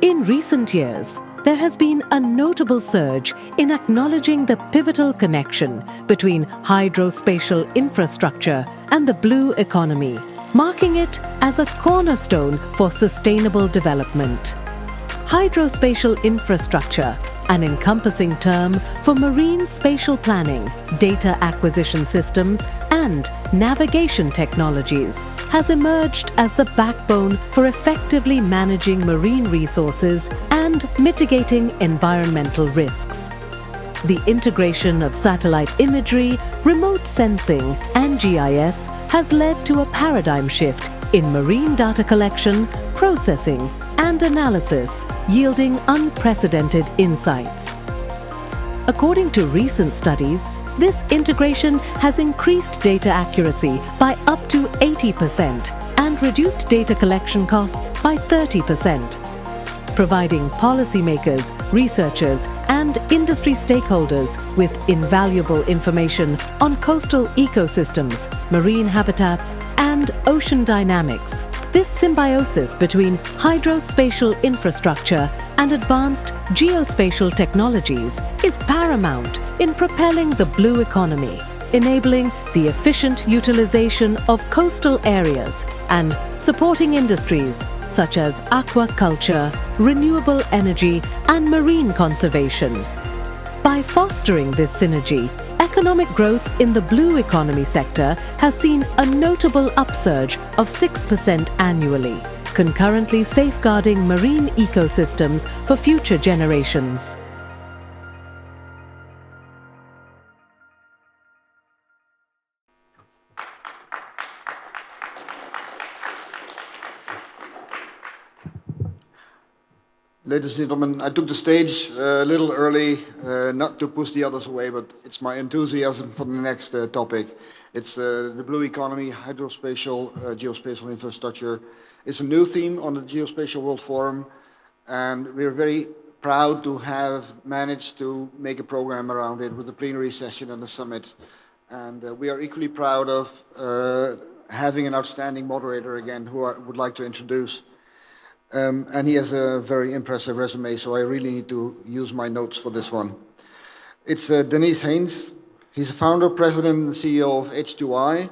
In recent years, there has been a notable surge in acknowledging the pivotal connection between hydrospatial infrastructure and the blue economy, marking it as a cornerstone for sustainable development. Hydrospatial infrastructure, an encompassing term for marine spatial planning, data acquisition systems, and navigation technologies, has emerged as the backbone for effectively managing marine resources and mitigating environmental risks. The integration of satellite imagery, remote sensing, and GIS has led to a paradigm shift in marine data collection, processing, and analysis, yielding unprecedented insights. According to recent studies, this integration has increased data accuracy by up to 80% and reduced data collection costs by 30%, providing policymakers, researchers, and industry stakeholders with invaluable information on coastal ecosystems, marine habitats, and ocean dynamics. This symbiosis between hydrospatial infrastructure and advanced geospatial technologies is paramount in propelling the blue economy, enabling the efficient utilization of coastal areas and supporting industries such as aquaculture, renewable energy, and marine conservation. By fostering this synergy, economic growth in the blue economy sector has seen a notable upsurge of 6% annually, concurrently safeguarding marine ecosystems for future generations. Ladies and gentlemen, I took the stage a little early, not to push the others away, but it's my enthusiasm for the next topic. It's the blue economy, hydrospatial, geospatial infrastructure. It's a new theme on the Geospatial World Forum, and we're very proud to have managed to make a program around it with the plenary session and the summit. And we are equally proud of having an outstanding moderator again, who I would like to introduce. And he has a very impressive resume, so I really need to use my notes for this one. It's Denys Haynes. He's a founder, president, and CEO of H2I.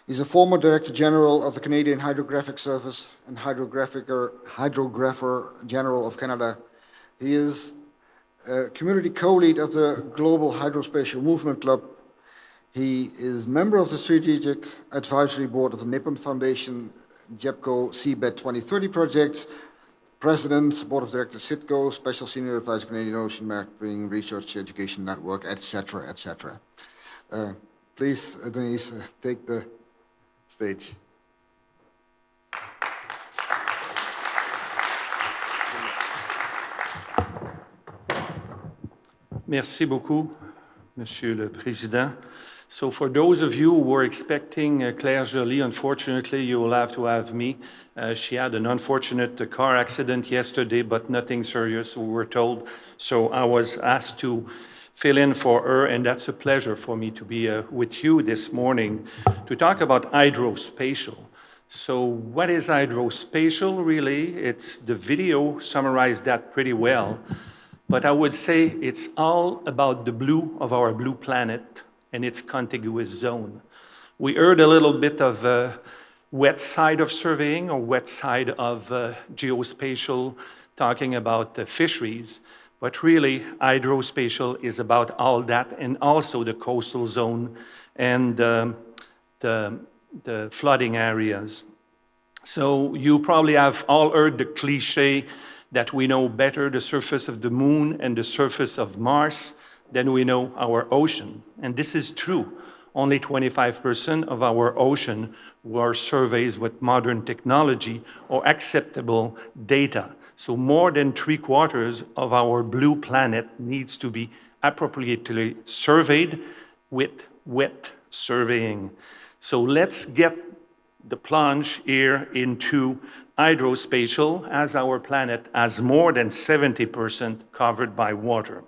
He's a former Director General of the Canadian Hydrographic Service and Hydrographer General of Canada. He is a community co-lead of the Global Hydrospatial Movement Club. He is member of the Strategic Advisory Board of the Nippon Foundation JEPCO Seabed 2030 project, President, Board of Directors CITCO, Special Senior Advisor Canadian Ocean Mapping Research Education Network, etc., etc. Please, Denys, take the stage. Merci beaucoup, Monsieur le Président. So for those of you who were expecting Claire Joly, unfortunately, you will have to have me. She had an unfortunate car accident yesterday, but nothing serious, we were told. So I was asked to fill in for her, and that's a pleasure for me to be with you this morning to talk about hydrospatial. So what is hydrospatial, really? It's the video summarized that pretty well, but I would say it's all about the blue of our blue planet and its contiguous zone. We heard a little bit of wet side of surveying or wet side of geospatial, talking about fisheries, but really hydrospatial is about all that, and also the coastal zone and the flooding areas. So you probably have all heard the cliche that we know better the surface of the moon and the surface of Mars than we know our ocean. And this is true. Only 25% of our ocean were surveys with modern technology or acceptable data. So more than 3/4 of our blue planet needs to be appropriately surveyed with wet surveying. So let's get the plunge here into hydrospatial, as our planet has more than 70% covered by water.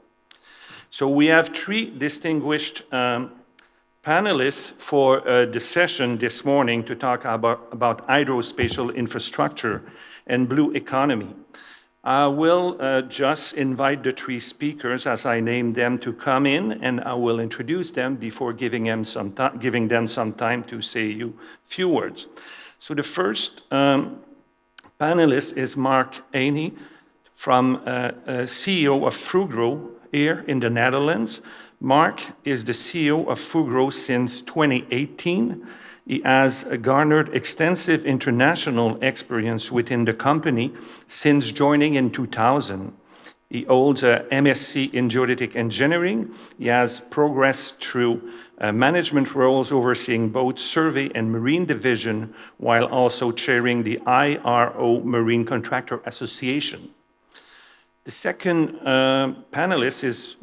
So we have three distinguished panelists for the session this morning to talk about hydrospatial infrastructure and blue economy. I will just invite the three speakers, as I named them, to come in, and I will introduce them before giving them some time to say a few words. So the first panelist is Mark Aney, CEO of Fugro here in the Netherlands. Mark is the CEO of Fugro since 2018. He has garnered extensive international experience within the company since joining in 2000. He holds a MSc in Geodetic Engineering. He has progressed through management roles overseeing both survey and marine division, while also chairing the IRO Marine Contractor Association. The second panelist is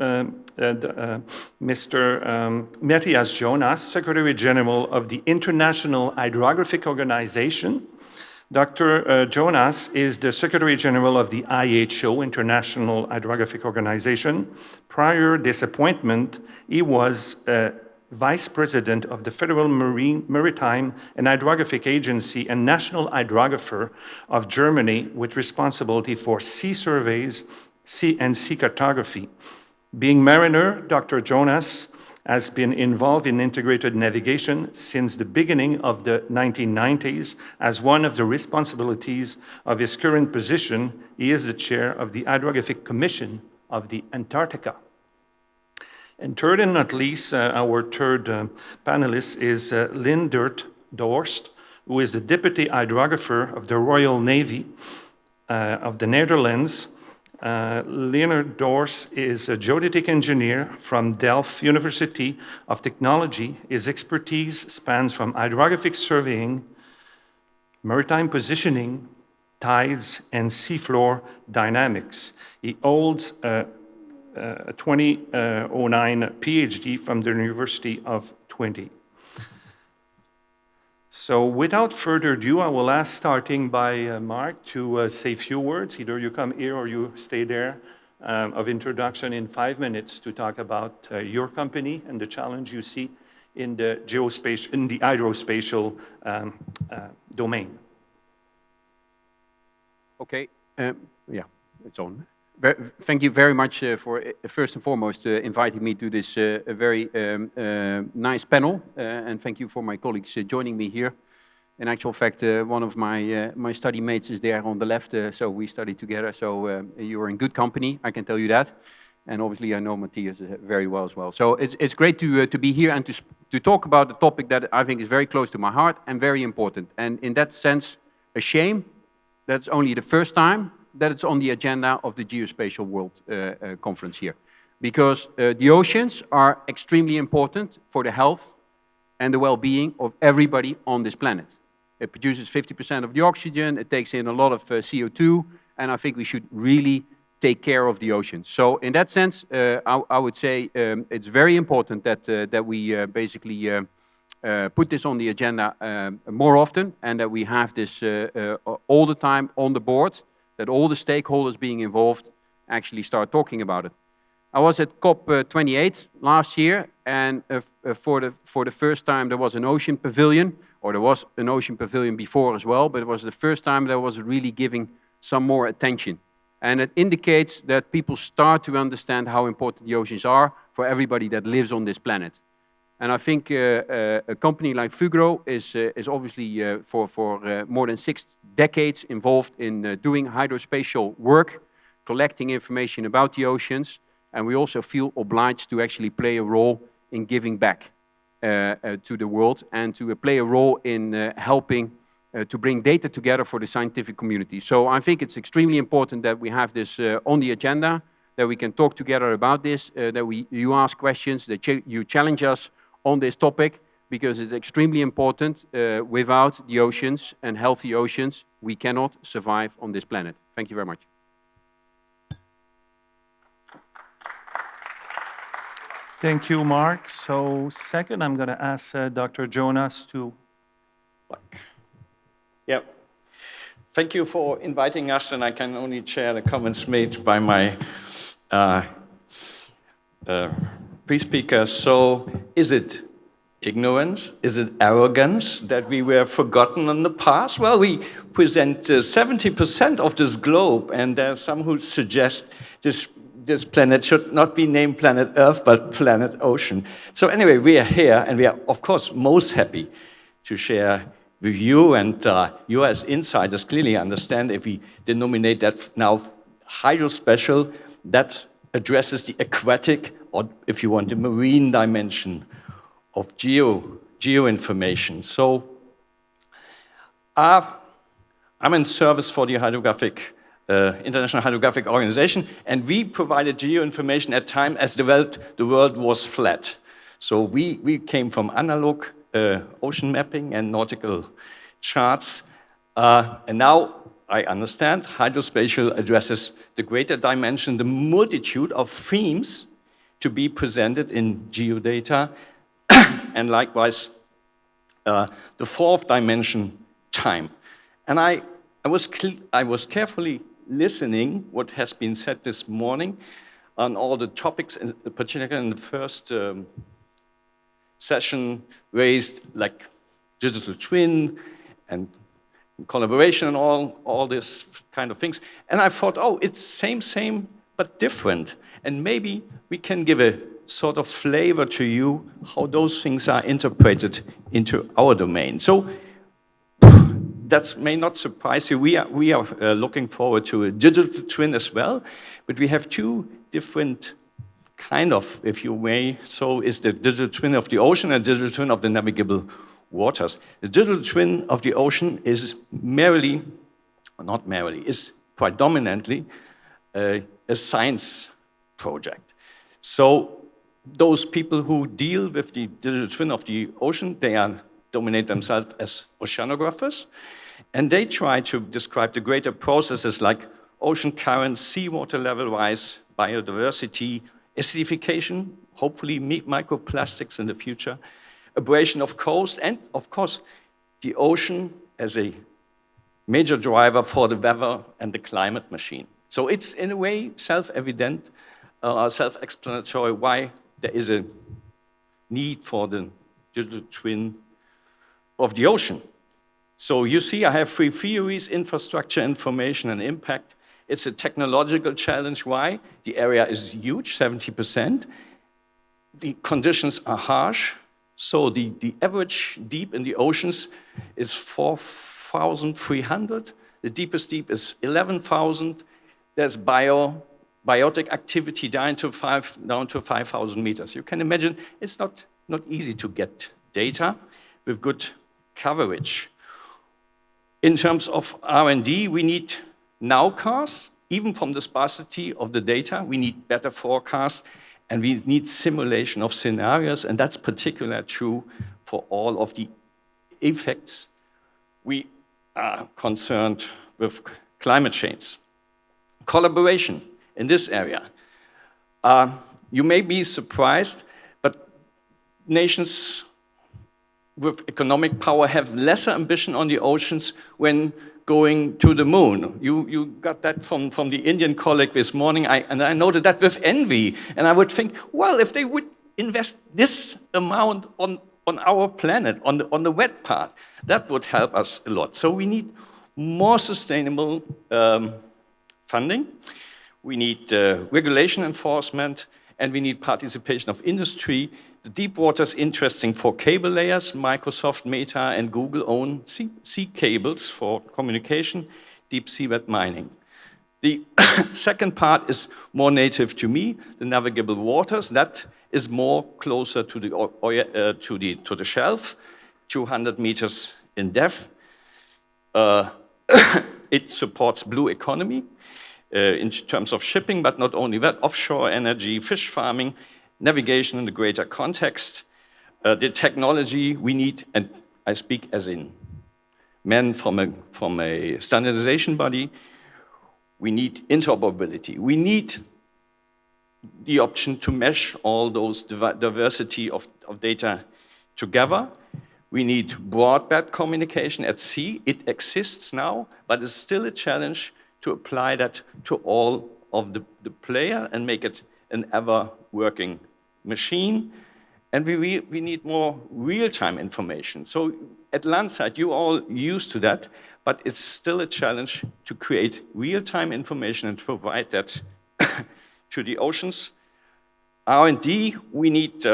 Mr. Matthias Jonas, Secretary General of the International Hydrographic Organization. Dr. Jonas is the Secretary General of the IHO, International Hydrographic Organization. Prior this appointment, he was Vice President of the Federal Maritime and Hydrographic Agency and National Hydrographer of Germany, with responsibility for sea surveys and sea cartography. Being mariner, Dr. Jonas has been involved in integrated navigation since the beginning of the 1990s. As one of the responsibilities of his current position, he is the chair of the Hydrographic Commission of the Antarctica. And third and not least, our third panelist is Leendert Dorst, who is the Deputy Hydrographer of the Royal Navy of the Netherlands. Leendert Dorst is a geodetic engineer from Delft University of Technology. His expertise spans from hydrographic surveying, maritime positioning, tides, and seafloor dynamics. He holds a 2009 PhD from the University of Twente. So without further ado, I will ask, starting by Mark, to say a few words. Either you come here or you stay there, of introduction in 5 minutes to talk about your company and the challenge you see in the hydrospatial domain. Okay, yeah, it's on. Thank you very much for, first and foremost, inviting me to this very nice panel. And thank you for my colleagues joining me here. In actual fact, one of my study mates is there on the left, so we studied together. So you're in good company, I can tell you that. And obviously, I know Matthias very well as well. So it's great to be here and to talk about a topic that I think is very close to my heart and very important. And in that sense, a shame that's only the first time that it's on the agenda of the Geospatial World Conference here. Because the oceans are extremely important for the health and the well-being of everybody on this planet. It produces 50% of the oxygen, it takes in a lot of CO2, and I think we should really take care of the oceans. So in that sense, I would say it's very important that we basically put this on the agenda more often, and that we have this all the time on the board, that all the stakeholders being involved actually start talking about it. I was at COP28 last year, and for the first time there was an ocean pavilion, or there was an ocean pavilion before as well, but it was the first time there was really giving some more attention. And it indicates that people start to understand how important the oceans are for everybody that lives on this planet. And I think a company like Fugro is obviously for more than 6 decades involved in doing hydrospatial work, collecting information about the oceans, and we also feel obliged to actually play a role in giving back to the world and to play a role in helping to bring data together for the scientific community. So I think it's extremely important that we have this on the agenda, that we can talk together about this, that you ask questions, that you challenge us on this topic, because it's extremely important. Without the oceans and healthy oceans, we cannot survive on this planet. Thank you very much. Thank you, Mark. So second, I'm going to ask Dr. Jonas to... Yeah. Thank you for inviting us, and I can only share the comments made by my pre-speakers. So, is it ignorance? Is it arrogance that we were forgotten in the past? Well, we present 70% of this globe, and there are some who suggest this planet should not be named planet Earth, but planet Ocean. So anyway, we are here, and we are, of course, most happy to share with you, and you as insiders clearly understand if we denominate that now hydrospatial, that addresses the aquatic, or if you want, the marine dimension of geoinformation. So I'm in service for the International Hydrographic Organization, and we provided geoinformation at time as the world was flat. So we came from analog ocean mapping and nautical charts, and now I understand hydrospatial addresses the greater dimension, the multitude of themes to be presented in geodata, and likewise the fourth dimension, time. And I was carefully listening what has been said this morning on all the topics, in particular in the first session raised, like digital twin and collaboration and all this kind of things. And I thought, oh, it's same, but different. And maybe we can give a sort of flavor to you how those things are interpreted into our domain. So that may not surprise you. We are looking forward to a digital twin as well, but we have two different kind of, if you may, so is the digital twin of the ocean and digital twin of the navigable waters. The digital twin of the ocean is is predominantly a science project. So those people who deal with the digital twin of the ocean, they dominate themselves as oceanographers, and they try to describe the greater processes like ocean currents, seawater level rise, biodiversity, acidification, hopefully microplastics in the future, abrasion of coast, and of course, the ocean as a major driver for the weather and the climate machine. So it's in a way self-evident, self-explanatory why there is a need for the digital twin of the ocean. So you see, I have three theories: infrastructure, information, and impact. It's a technological challenge. Why? The area is huge, 70%. The conditions are harsh. So the average deep in the oceans is 4,300. The deepest deep is 11,000. There's biotic activity down to 5,000 meters. You can imagine it's not easy to get data with good coverage. In terms of R&D, we need nowcasts, even from the sparsity of the data. We need better forecasts, and we need simulation of scenarios, and that's particularly true for all of the effects we are concerned with climate change. Collaboration in this area. You may be surprised, but nations with economic power have lesser ambition on the oceans when going to the moon. You got that from the Indian colleague this morning, and I noted that with envy. And I would think, well, if they would invest this amount on our planet, on the wet part, that would help us a lot. So we need more sustainable funding. We need regulation enforcement, and we need participation of industry. The deep water is interesting for cable layers. Microsoft, Meta, and Google own sea cables for communication, deep sea wet mining. The second part is more native to me, the navigable waters. That is more closer to the shelf, 200 meters in depth. It supports blue economy in terms of shipping, but not only that, offshore energy, fish farming, navigation in the greater context, the technology we need, and I speak as in men from a standardization body, we need interoperability. We need the option to mesh all those diversity of data together. We need broadband communication at sea. It exists now, but it's still a challenge to apply that to all of the player and make it an ever-working machine. And we need more real-time information. So at Landsat, you all used to that, but it's still a challenge to create real-time information and provide that to the oceans. R&D, we need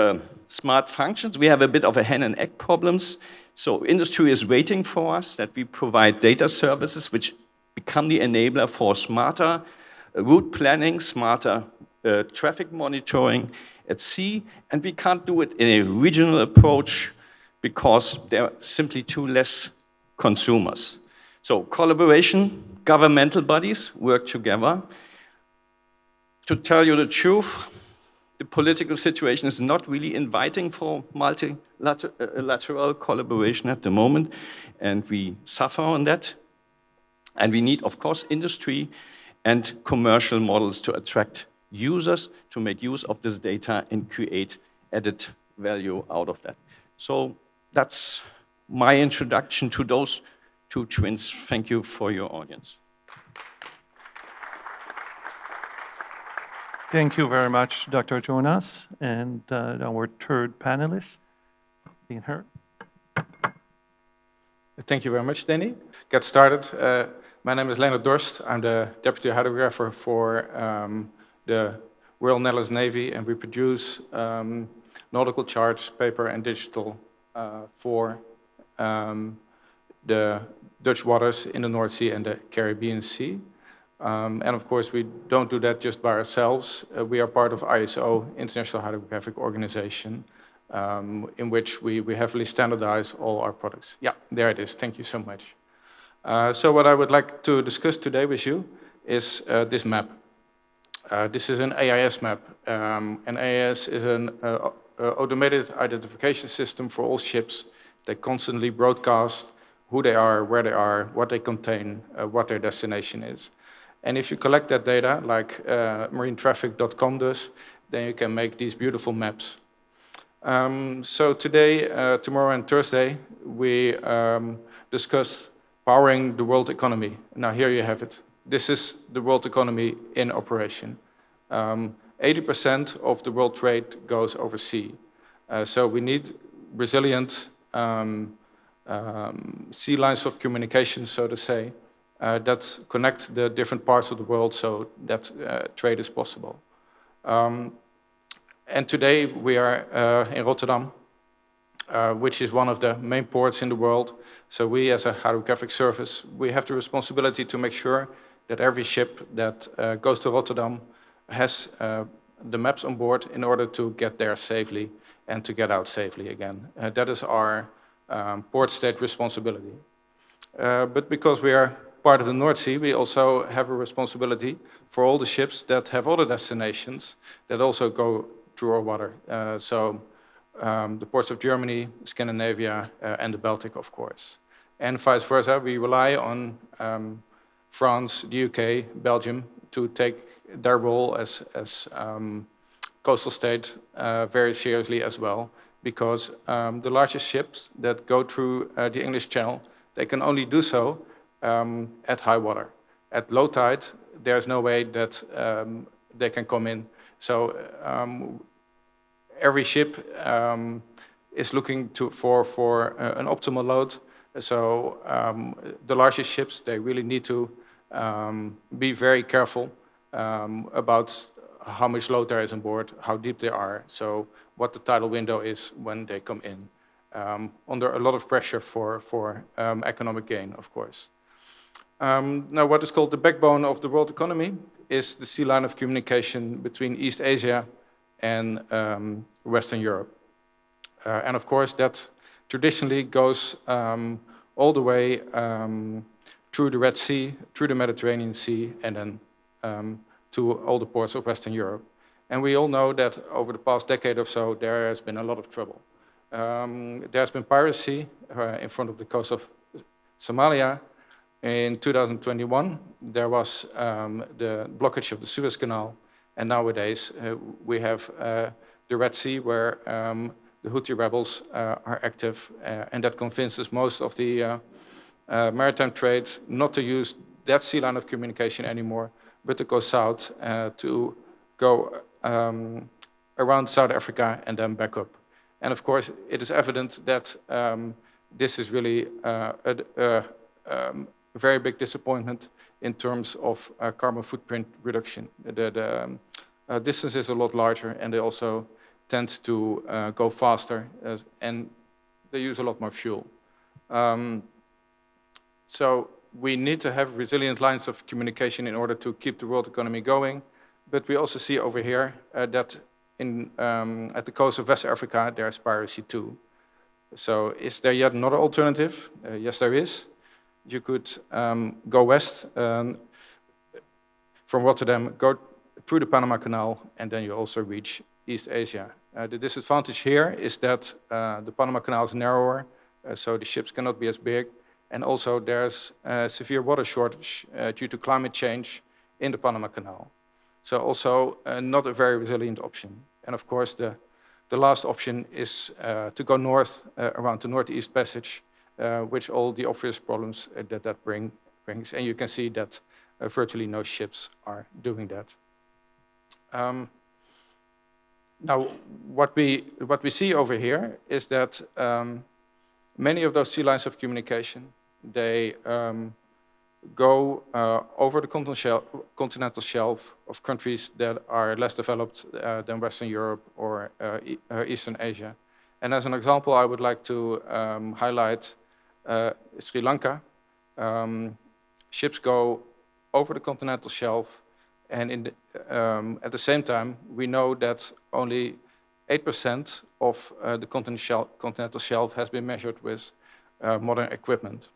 smart functions. We have a bit of a hen and egg problems. So industry is waiting for us that we provide data services which become the enabler for smarter route planning, smarter traffic monitoring at sea, and we can't do it in a regional approach because there are simply too less consumers. So collaboration, governmental bodies work together. To tell you the truth, the political situation is not really inviting for multilateral collaboration at the moment, and we suffer on that. And we need, of course, industry and commercial models to attract users to make use of this data and create added value out of that. So that's my introduction to those two twins. Thank you for your audience. Thank you very much, Dr. Jonas, and our third panelist, being heard. Thank you very much, Danny. Get started. My name is Leonard Dorst. I'm the deputy hydrographer for the Royal Netherlands Navy, and we produce nautical charts, paper and digital for the Dutch waters in the North Sea and the Caribbean Sea. And of course, we don't do that just by ourselves. We are part of ISO, International Hydrographic Organization, in which we heavily standardize all our products. Yeah, there it is. Thank you so much. So what I would like to discuss today with you is this map. This is an AIS map. An AIS is an automated identification system for all ships. They constantly broadcast who they are, where they are, what they contain, what their destination is. And if you collect that data, like marinetraffic.com does, then you can make these beautiful maps. So today, tomorrow and Thursday, we discuss powering the world economy. Now here you have it. This is the world economy in operation. 80% of the world trade goes overseas. So we need resilient sea lines of communication, so to say, that connect the different parts of the world so that trade is possible. And today we are in Rotterdam, which is one of the main ports in the world. So we, as a hydrographic service, we have the responsibility to make sure that every ship that goes to Rotterdam has the maps on board in order to get there safely and to get out safely again. That is our port state responsibility. But because we are part of the North Sea, we also have a responsibility for all the ships that have other destinations that also go through our water. So the ports of Germany, Scandinavia, and the Baltic, of course. And vice versa, we rely on France, the UK, Belgium to take their role as coastal state very seriously as well, because the largest ships that go through the English Channel, they can only do so at high water. At low tide, there's no way that they can come in. So every ship is looking for an optimal load. So the largest ships, they really need to be very careful about how much load there is on board, how deep they are, so what the tidal window is when they come in, under a lot of pressure for economic gain, of course. Now, what is called the backbone of the world economy is the sea line of communication between East Asia and Western Europe. And of course, that traditionally goes all the way through the Red Sea, through the Mediterranean Sea, and then to all the ports of Western Europe. And we all know that over the past decade or so, there has been a lot of trouble. There's been piracy in front of the coast of Somalia. In 2021, there was the blockage of the Suez Canal, and nowadays we have the Red Sea, where the Houthi rebels are active, and that convinces most of the maritime trade not to use that sea line of communication anymore, but to go south, to go around South Africa and then back up. And of course, it is evident that this is really a very big disappointment in terms of carbon footprint reduction. The distance is a lot larger, and they also tend to go faster, and they use a lot more fuel. So we need to have resilient lines of communication in order to keep the world economy going. But we also see over here that at the coast of West Africa, there's piracy too. So is there yet another alternative? Yes, there is. You could go west from Rotterdam, go through the Panama Canal, and then you also reach East Asia. The disadvantage here is that the Panama Canal is narrower, so the ships cannot be as big. And also there's a severe water shortage due to climate change in the Panama Canal. So also not a very resilient option. And of course, the last option is to go north around the Northeast Passage, which all the obvious problems that brings. And you can see that virtually no ships are doing that. Now, what we see over here is that many of those sea lines of communication, they go over the continental shelf of countries that are less developed than Western Europe or Eastern Asia. And as an example, I would like to highlight Sri Lanka. Ships go over the continental shelf, and at the same time, we know that only 8% of the continental shelf has been measured with modern equipment.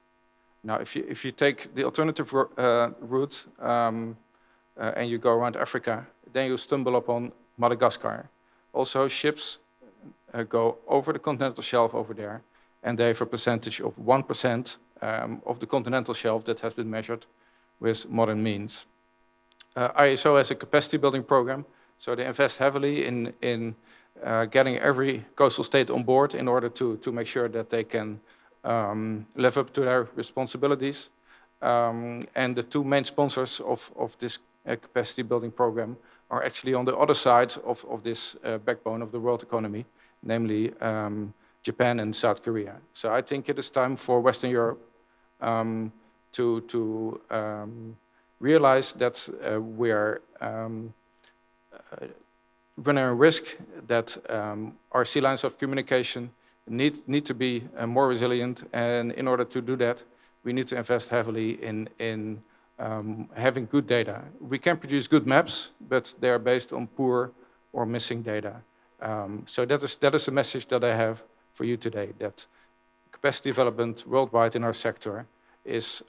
Now, if you take the alternative route and you go around Africa, then you stumble upon Madagascar. Also, ships go over the continental shelf over there, and they have a percentage of 1% of the continental shelf that has been measured with modern means. ISO has a capacity building program, so they invest heavily in getting every coastal state on board in order to make sure that they can live up to their responsibilities. And the two main sponsors of this capacity building program are actually on the other side of this backbone of the world economy, namely Japan and South Korea. So I think it is time for Western Europe to realize that we're running a risk that our sea lines of communication need to be more resilient, and in order to do that, we need to invest heavily in having good data. We can produce good maps, but they are based on poor or missing data. So that is a message that I have for you today, that capacity development worldwide in our sector is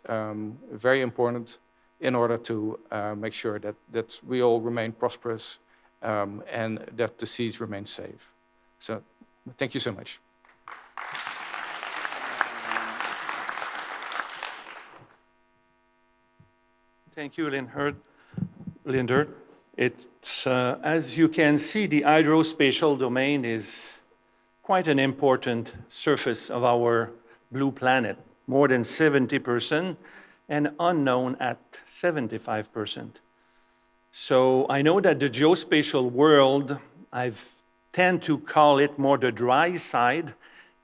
very important in order to make sure that we all remain prosperous and that the seas remain safe. So thank you so much. Thank you, Linder. It's, as you can see, the hydrospatial domain is quite an important surface of our blue planet, more than 70%, and unknown at 75%. So I know that the geospatial world, I tend to call it more the dry side.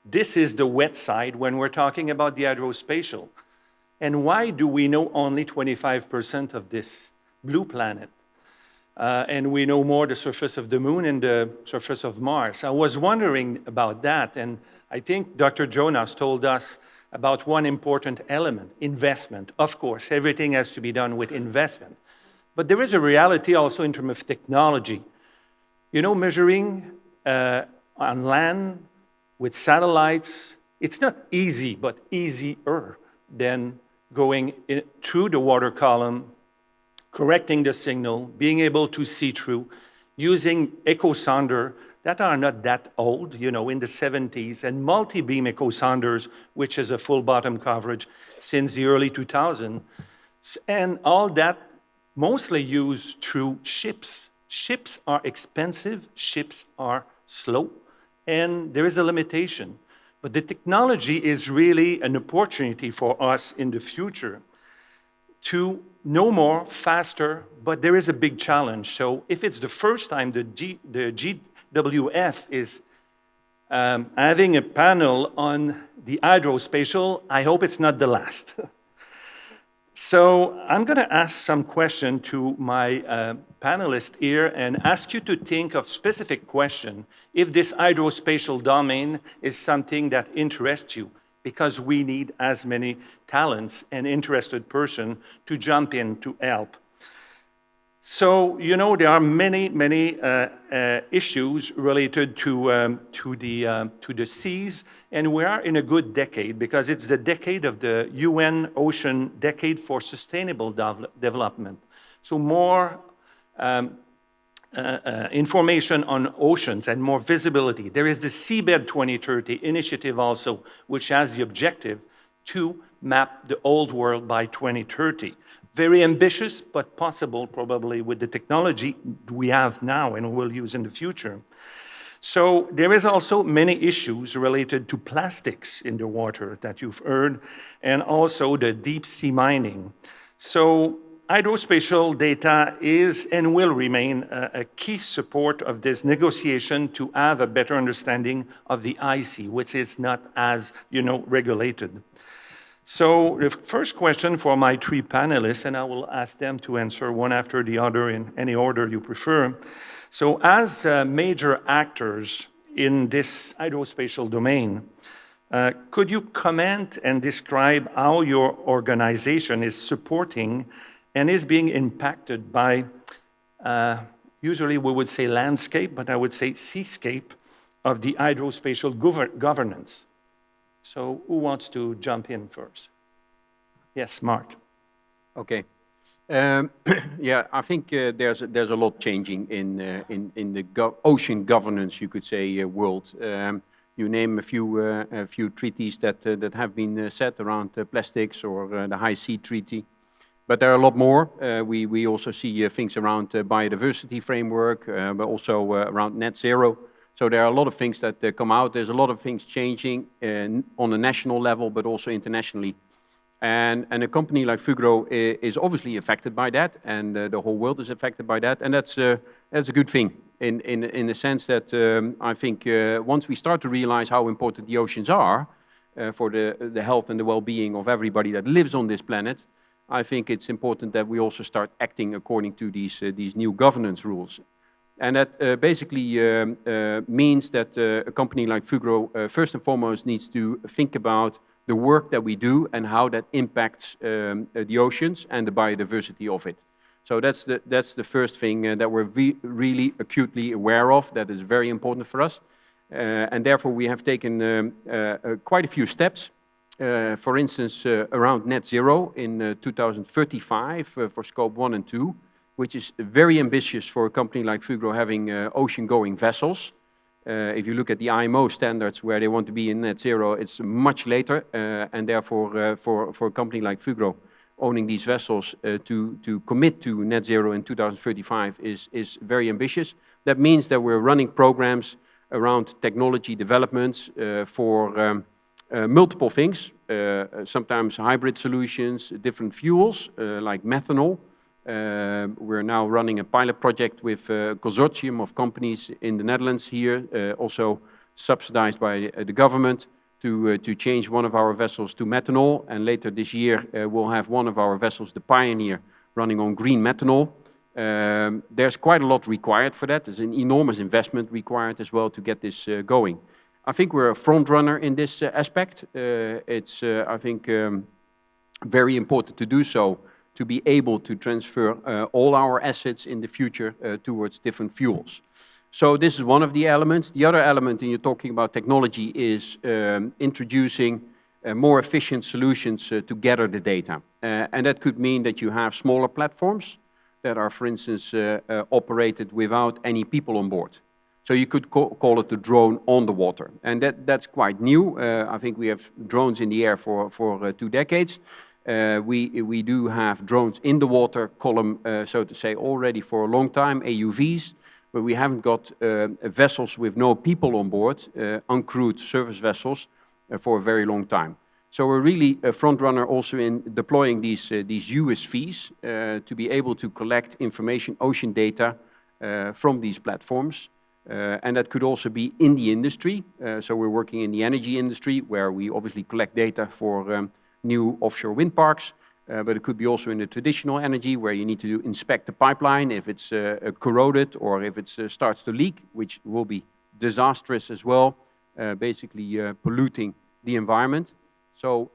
This is the wet side when we're talking about the hydrospatial. And why do we know only 25% of this blue planet? And we know more the surface of the moon and the surface of Mars. I was wondering about that, and I think Dr. Jonas told us about one important element, investment. Of course, everything has to be done with investment. But there is a reality also in terms of technology. You know, measuring on land with satellites, it's not easy, but easier than going through the water column, correcting the signal, being able to see through, using echo sonder that are not that old, you know, in the 70s, and multi-beam echo sonders, which is a full bottom coverage since the early 2000s, and all that mostly used through ships. Ships are expensive, ships are slow, and there is a limitation. But the technology is really an opportunity for us in the future to know more, faster, but there is a big challenge. So if it's the first time the GWF is having a panel on the hydrospatial. I hope it's not the last. So I'm going to ask some question to my panelists here and ask you to think of specific question if this hydrospatial domain is something that interests you, because we need as many talents and interested person to jump in to help. So, you know, there are many issues related to the seas, and we are in a good decade because it's the decade of the UN Ocean Decade for Sustainable Development. So more information on oceans and more visibility. There is the Seabed 2030 initiative also, which has the objective to map the old world by 2030. Very ambitious, but possible probably with the technology we have now and will use in the future. So there is also many issues related to plastics in the water that you've heard, and also the deep sea mining. So hydrospatial data is and will remain a key support of this negotiation to have a better understanding of the IC, which is not as, you know, regulated. So the first question for my three panelists, and I will ask them to answer one after the other in any order you prefer. So as major actors in this hydrospatial domain, could you comment and describe how your organization is supporting and is being impacted by, usually we would say landscape, but I would say seascape of the hydrospatial governance? So who wants to jump in first? Yes, Mark. Okay. Yeah, I think there's a lot changing in the ocean governance, you could say, world. You name a few treaties that have been set around plastics or the High Sea Treaty, but there are a lot more. We also see things around biodiversity framework, but also around net zero. So there are a lot of things that come out. There's a lot of things changing on a national level, but also internationally. And a company like Fugro is obviously affected by that, and the whole world is affected by that. And that's a good thing in the sense that I think once we start to realize how important the oceans are for the health and the well-being of everybody that lives on this planet, I think it's important that we also start acting according to these new governance rules. And that basically means that a company like Fugro, first and foremost, needs to think about the work that we do and how that impacts the oceans and the biodiversity of it. So that's the first thing that we're really acutely aware of. That is very important for us. And therefore, we have taken quite a few steps. For instance, around net zero in 2035 for scope 1 and 2. Which is very ambitious for a company like Fugro having ocean-going vessels. If you look at the IMO standards where they want to be in net zero, it's much later, and therefore for a company like Fugro, owning these vessels to commit to net zero in 2035 is very ambitious. That means that we're running programs around technology developments for multiple things, sometimes hybrid solutions, different fuels like methanol. We're now running a pilot project with a consortium of companies in the Netherlands here, also subsidized by the government, to change one of our vessels to methanol. And later this year, we'll have one of our vessels, the Pioneer, running on green methanol. There's quite a lot required for that. There's an enormous investment required as well to get this going. I think we're a front runner in this aspect. It's, I think, very important to do so, to be able to transfer all our assets in the future towards different fuels. So this is one of the elements. The other element, and you're talking about technology, is introducing more efficient solutions to gather the data. And that could mean that you have smaller platforms that are, for instance, operated without any people on board. So you could call it the drone on the water. And that's quite new. I think we have drones in the air for 2 decades. We do have drones in the water column, so to say, already for a long time, AUVs, but we haven't got vessels with no people on board, uncrewed service vessels, for a very long time. So we're really a front runner also in deploying these USVs to be able to collect information, ocean data from these platforms And that could also be in the industry. So we're working in the energy industry, where we obviously collect data for new offshore wind parks. But it could be also in the traditional energy, where you need to inspect the pipeline if it's corroded or if it starts to leak, which will be disastrous as well, basically polluting the environment. So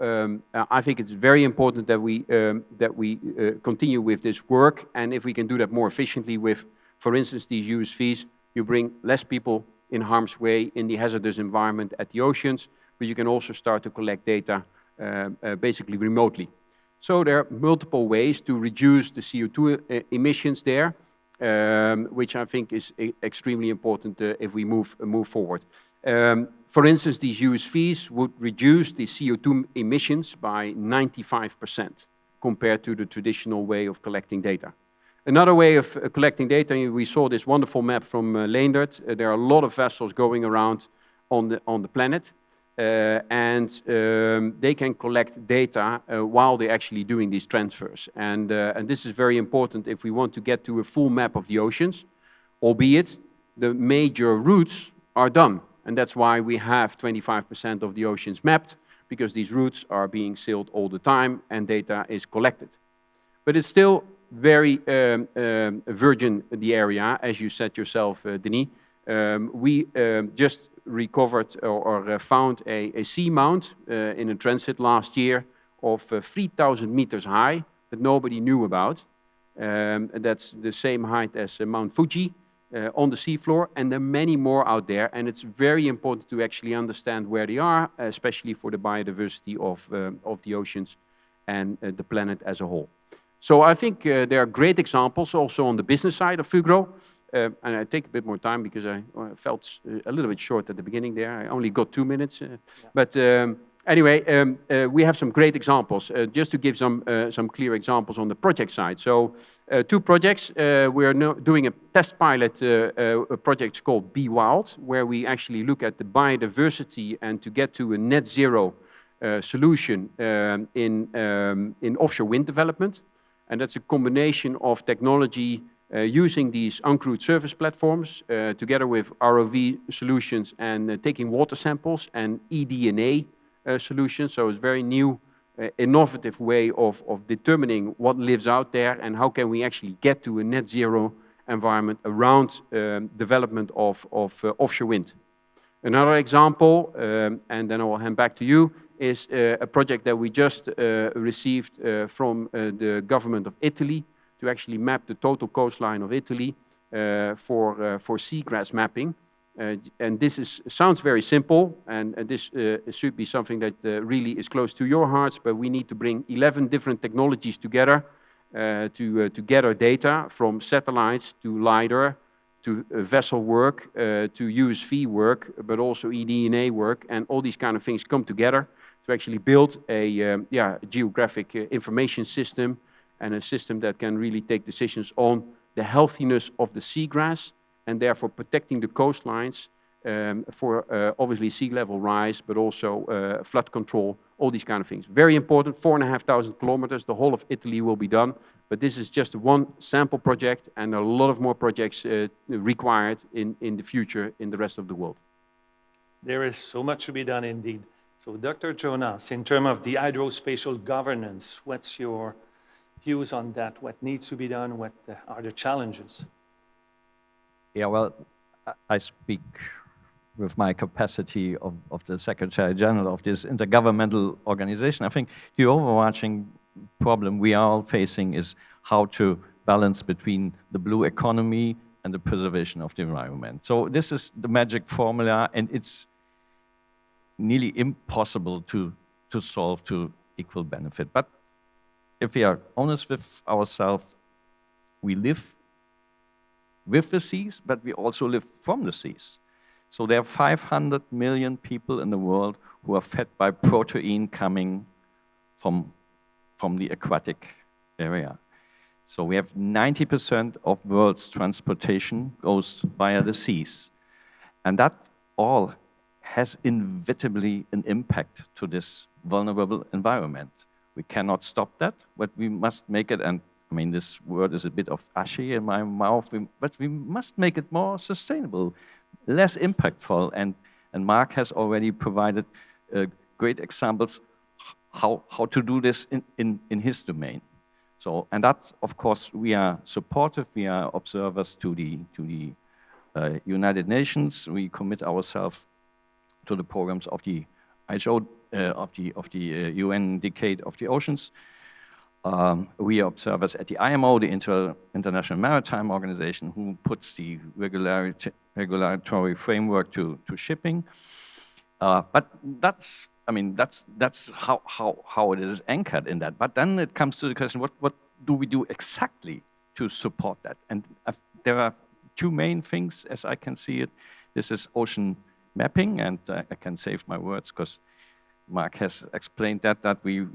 I think it's very important that we continue with this work, and if we can do that more efficiently with, for instance, these USVs, you bring less people in harm's way in the hazardous environment at the oceans, but you can also start to collect data basically remotely. So there are multiple ways to reduce the CO2 emissions there, which I think is extremely important if we move forward. For instance, these USVs would reduce the CO2 emissions by 95% compared to the traditional way of collecting data. Another way of collecting data, we saw this wonderful map from Leendert. There are a lot of vessels going around on the planet. And they can collect data while they're actually doing these transfers. And this is very important if we want to get to a full map of the oceans, albeit the major routes are done. And that's why we have 25% of the oceans mapped, because these routes are being sailed all the time and data is collected. But it's still very virgin, the area, as you said yourself, Denis. We just recovered or found a seamount in a transit last year of 3,000 meters high that nobody knew about. That's the same height as Mount Fuji on the seafloor, and there are many more out there, and it's very important to actually understand where they are, especially for the biodiversity of the oceans and the planet as a whole. So I think there are great examples also on the business side of Fugro. And I take a bit more time because I felt a little bit short at the beginning there. I only got 2 minutes. But anyway, we have some great examples. Just to give some clear examples on the project side. So 2 projects. We are now doing a test pilot project called Be Wild, where we actually look at the biodiversity and to get to a net zero solution in offshore wind development. And that's a combination of technology using these uncrewed surface platforms together with ROV solutions and taking water samples and eDNA solutions. So it's a very new, innovative way of determining what lives out there and how can we actually get to a net zero environment around development of offshore wind. Another example, and then I will hand back to you, is a project that we just received from the government of Italy to actually map the total coastline of Italy for seagrass mapping. And this sounds very simple, and this should be something that really is close to your hearts, but we need to bring 11 different technologies together to gather data from satellites to LiDAR, to vessel work, to USV work, but also eDNA work, and all these kind of things come together to actually build a geographic information system and a system that can really take decisions on the healthiness of the seagrass and therefore protecting the coastlines for obviously sea level rise, but also flood control, all these kind of things. Very important, 4,500 kilometers, the whole of Italy will be done, but this is just one sample project and a lot of more projects required in the future in the rest of the world. There is so much to be done indeed. So Dr. Jonas, in terms of the hydrospatial governance, what's your views on that? What needs to be done? What are the challenges? Yeah, well, I speak with my capacity of the Secretary General of this intergovernmental organization. I think the overarching problem we are all facing is how to balance between the blue economy and the preservation of the environment. So this is the magic formula, and it's nearly impossible to solve to equal benefit. But if we are honest with ourselves, we live with the seas, but we also live from the seas. So there are 500 million people in the world who are fed by protein coming from the aquatic area. So we have 90% of world's transportation goes via the seas. And that all has inevitably an impact to this vulnerable environment. We cannot stop that, but we must make it, and I mean, this word is a bit of ashy in my mouth, but we must make it more sustainable. less impactful. And Mark has already provided great examples how to do this in his domain. So, and that, of course, we are supportive. We are observers to the United Nations. We commit ourselves to the programs of the IHO, of the UN Decade of the Oceans. We are observers at the IMO, the International Maritime Organization, who puts the regulatory framework to shipping. But that's, I mean, that's how it is anchored in that. But then it comes to the question: what do we do exactly to support that? And there are two main things, as I can see it. This is ocean mapping, and I can save my words because Mark has explained that we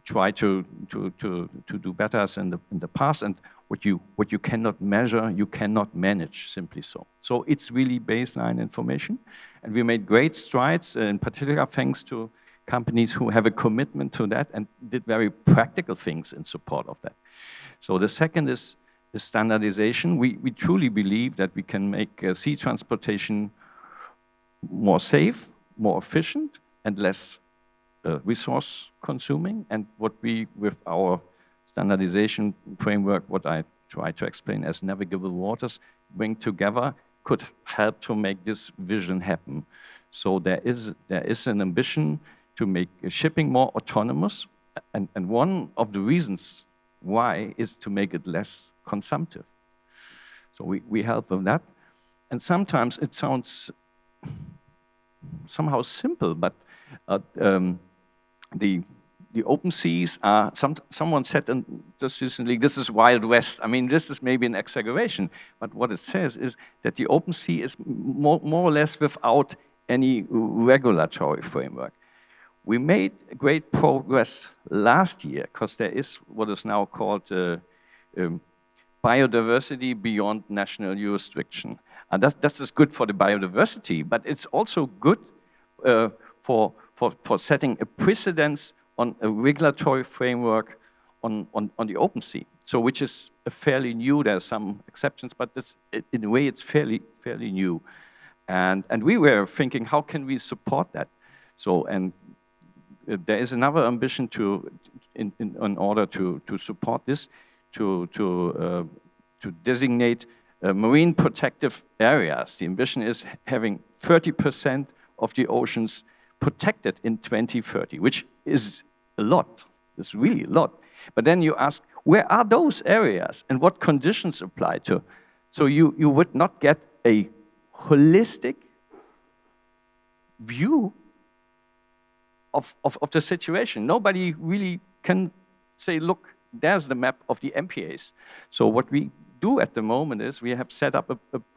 try to do better as in the past, and what you cannot measure, you cannot manage, simply so. So it's really baseline information, and we made great strides, in particular thanks to companies who have a commitment to that and did very practical things in support of that. So the second is the standardization. We truly believe that we can make sea transportation more safe, more efficient, and less resource consuming. And what we, with our standardization framework, what I try to explain as navigable waters, bring together, could help to make this vision happen. So there is an ambition to make shipping more autonomous, and one of the reasons why is to make it less consumptive. So we help with that. And sometimes it sounds somehow simple, but the open seas are, someone said just recently, this is Wild West. I mean, this is maybe an exaggeration, but what it says is that the open sea is more or less without any regulatory framework. We made great progress last year because there is what is now called biodiversity beyond national jurisdiction. And that's just good for the biodiversity, but it's also good for setting a precedence on a regulatory framework on the open sea. So which is fairly new. There are some exceptions, but in a way it's fairly new. And we were thinking, how can we support that? So, and there is another ambition in order to support this, to designate marine protective areas. The ambition is having 30% of the oceans protected in 2030, which is a lot. It's really a lot. But then you ask, where are those areas and what conditions apply to? So you would not get a holistic view of the situation. Nobody really can say, look, there's the map of the MPAs. So what we do at the moment is we have set up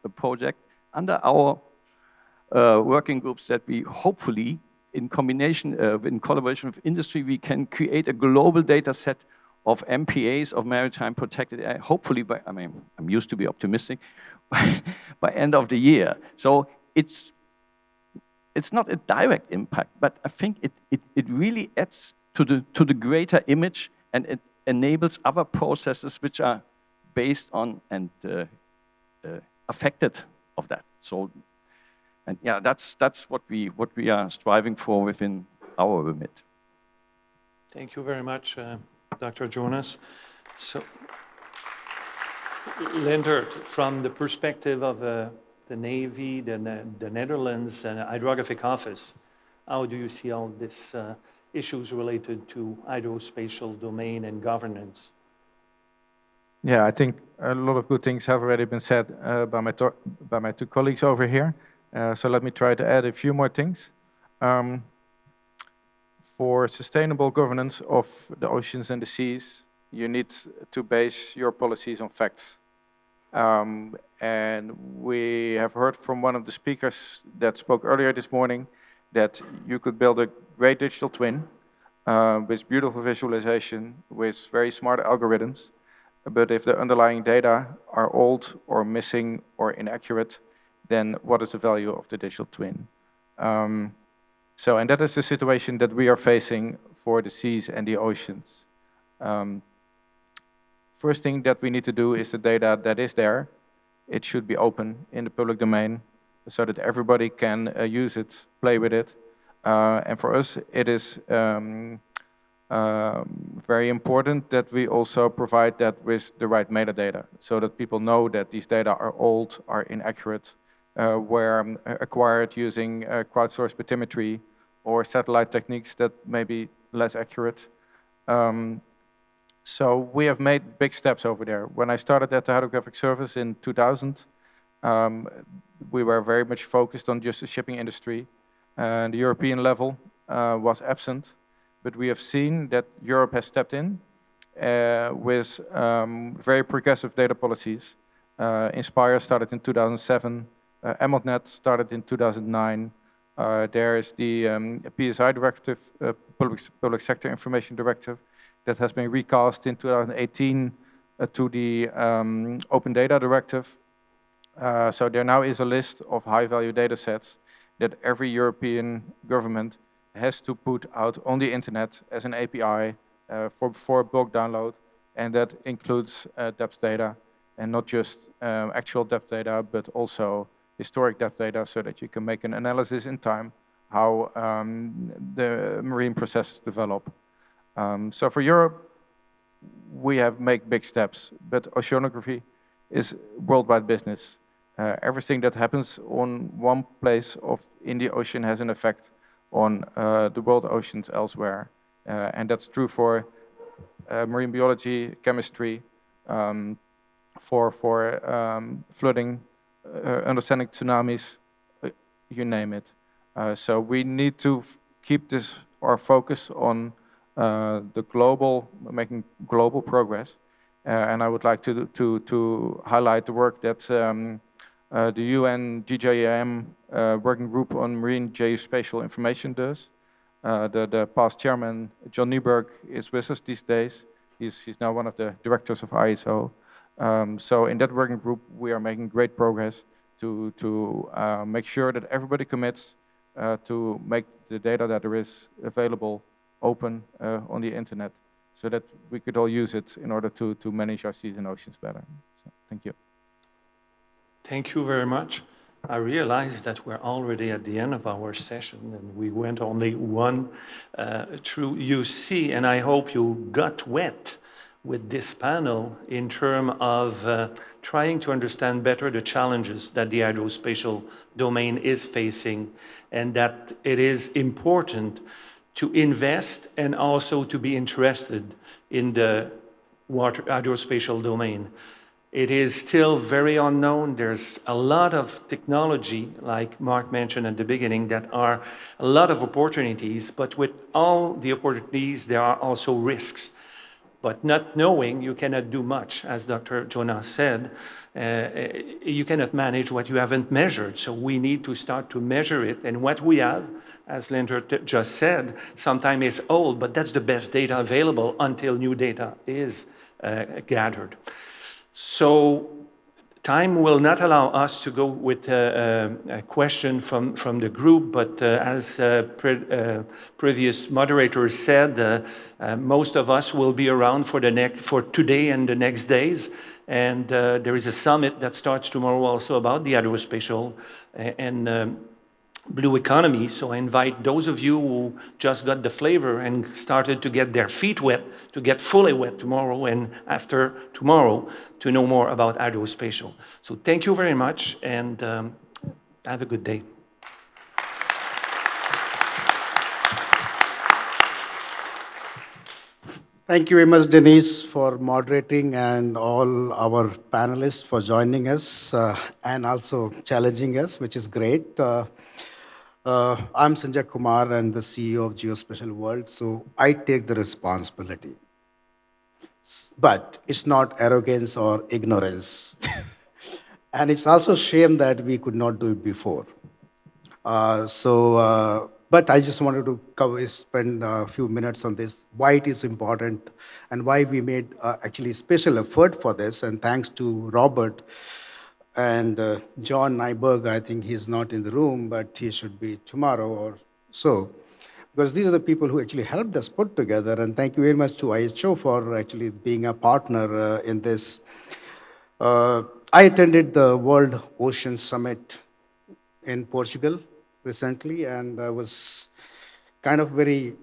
a project under our working groups that we hopefully, in collaboration with industry, we can create a global data set of MPAs, of maritime protected area, hopefully by, I mean, I'm used to be optimistic, by end of the year. So it's not a direct impact, but I think it really adds to the greater image, and it enables other processes which are based on and affected of that. So, and yeah, that's what we are striving for within our remit. Thank you very much, Dr. Jonas. So, Leendert, from the perspective of the Navy, the Netherlands, and Hydrographic Office, how do you see all these issues related to hydrospatial domain and governance? Yeah, I think a lot of good things have already been said by my two colleagues over here. So let me try to add a few more things. For sustainable governance of the oceans and the seas, you need to base your policies on facts. And we have heard from one of the speakers that spoke earlier this morning that you could build a great digital twin with beautiful visualization, with very smart algorithms. But if the underlying data are old or missing or inaccurate, then what is the value of the digital twin? And that is the situation that we are facing for the seas and the oceans. First thing that we need to do is the data that is there, it should be open in the public domain. so that everybody can use it, play with it. And for us, it is very important that we also provide that with the right metadata, so that people know that these data are old, are inaccurate, were acquired using crowdsourced bathymetry or satellite techniques that may be less accurate. So we have made big steps over there. When I started at the Hydrographic Service in 2000, we were very much focused on just the shipping industry, and the European level was absent. But we have seen that Europe has stepped in with very progressive data policies. Inspire started in 2007, EMODnet started in 2009. There is the PSI directive, Public Sector Information Directive, that has been recast in 2018 to the Open Data Directive. So there now is a list of high-value data sets that every European government has to put out on the internet as an API for bulk download, and that includes depth data, and not just actual depth data, but also historic depth data, so that you can make an analysis in time how the marine processes develop. So for Europe, we have made big steps, but oceanography is worldwide business. Everything that happens on one place in the ocean has an effect on the world oceans elsewhere. And that's true for marine biology, chemistry, for flooding, understanding tsunamis, you name it. So we need to keep our focus on making global progress. And I would like to highlight the work that the UN GJM Working Group on Marine Geospatial Information does. The past chairman, John Nieberg, is with us these days. He's now one of the directors of ISO. So in that working group, we are making great progress to make sure that everybody commits to make the data that there is available open on the internet, so that we could all use it in order to manage our seas and oceans better. So, thank you. Thank you very much. I realize that we're already at the end of our session, and we went only one through UC, and I hope you got wet with this panel in terms of trying to understand better the challenges that the hydrospatial domain is facing, and that it is important to invest and also to be interested in the hydrospatial domain. It is still very unknown. There's a lot of technology, like Mark mentioned at the beginning, that are a lot of opportunities, but with all the opportunities, there are also risks. But not knowing, you cannot do much. As Dr. Jonas said, you cannot manage what you haven't measured. So we need to start to measure it. And what we have, as Leonard just said, sometimes is old, but that's the best data available until new data is gathered. So time will not allow us to go with a question from the group, but as previous moderators said, most of us will be around for today and the next days. And there is a summit that starts tomorrow also about the hydrospatial and blue economy. So I invite those of you who just got the flavor and started to get their feet wet, to get fully wet tomorrow and after tomorrow to know more about hydrospatial. So thank you very much, and have a good day. Thank you very much, Denise, for moderating, and all our panelists for joining us and also challenging us, which is great. I'm Sanjay Kumar and the CEO of Geospatial World, so I take the responsibility. But it's not arrogance or ignorance. And it's also a shame that we could not do it before. But I just wanted to spend a few minutes on this, why it is important and why we made actually special effort for this. And thanks to Robert and John Nyberg, I think he's not in the room, but he should be tomorrow or so. Because these are the people who actually helped us put together. And thank you very much to IHO for actually being a partner in this. I attended the World Ocean Summit in Portugal recently, and I was kind of very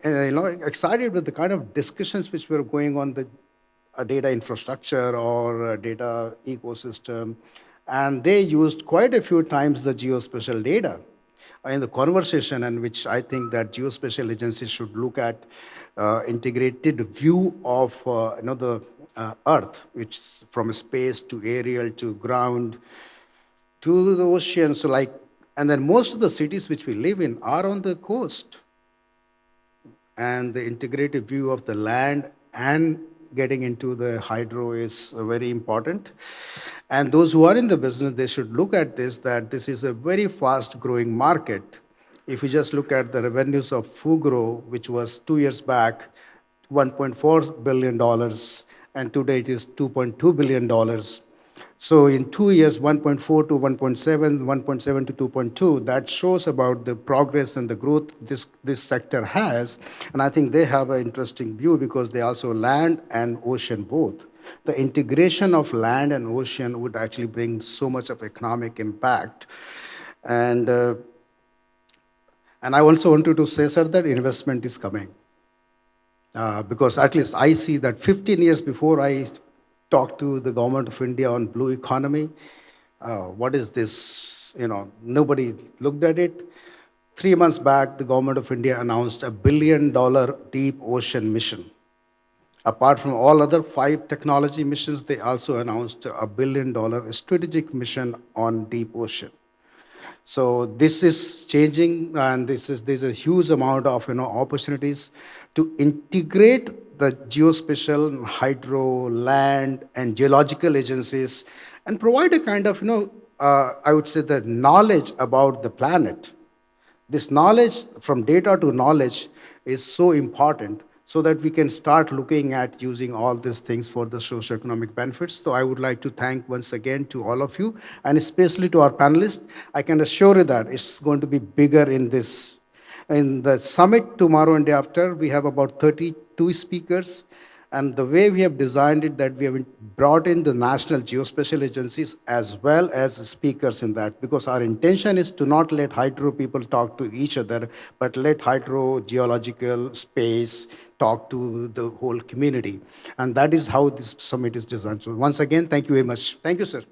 excited with the kind of discussions which were going on the data infrastructure or data ecosystem. And they used quite a few times the geospatial data in the conversation, and which I think that geospatial agencies should look at integrated view of the Earth, which is from space to aerial to ground to the ocean. So and then most of the cities which we live in are on the coast. And the integrated view of the land and getting into the hydro is very important. And those who are in the business, they should look at this, that this is a very fast growing market. If you just look at the revenues of Fugro, which was 2 years back, $1.4 billion, and today it is $2.2 billion. So in 2 years, 1.4 to 1.7, 1.7 to 2.2, that shows about the progress and the growth this sector has. And I think they have an interesting view because they also land and ocean both. The integration of land and ocean would actually bring so much of economic impact. And I also wanted to say, sir, that investment is coming. Because at least I see that 15 years before I talked to the government of India on blue economy, what is this? Nobody looked at it. 3 months back, the government of India announced $1 billion deep ocean mission. Apart from all other 5 technology missions, they also announced $1 billion strategic mission on deep ocean. So this is changing, and there's a huge amount of opportunities to integrate the geospatial, hydro, land, and geological agencies, and provide a kind of I would say the knowledge about the planet. This knowledge, from data to knowledge, is so important, so that we can start looking at using all these things for the socioeconomic benefits. So I would like to thank once again to all of you, and especially to our panelists. I can assure you that it's going to be bigger in this. In the summit tomorrow and day after, we have about 32 speakers. And the way we have designed it, that we have brought in the national geospatial agencies as well as speakers in that, because our intention is to not let hydro people talk to each other, but let hydrogeological space talk to the whole community. And that is how this summit is designed. So once again, thank you very much. Thank you, sir.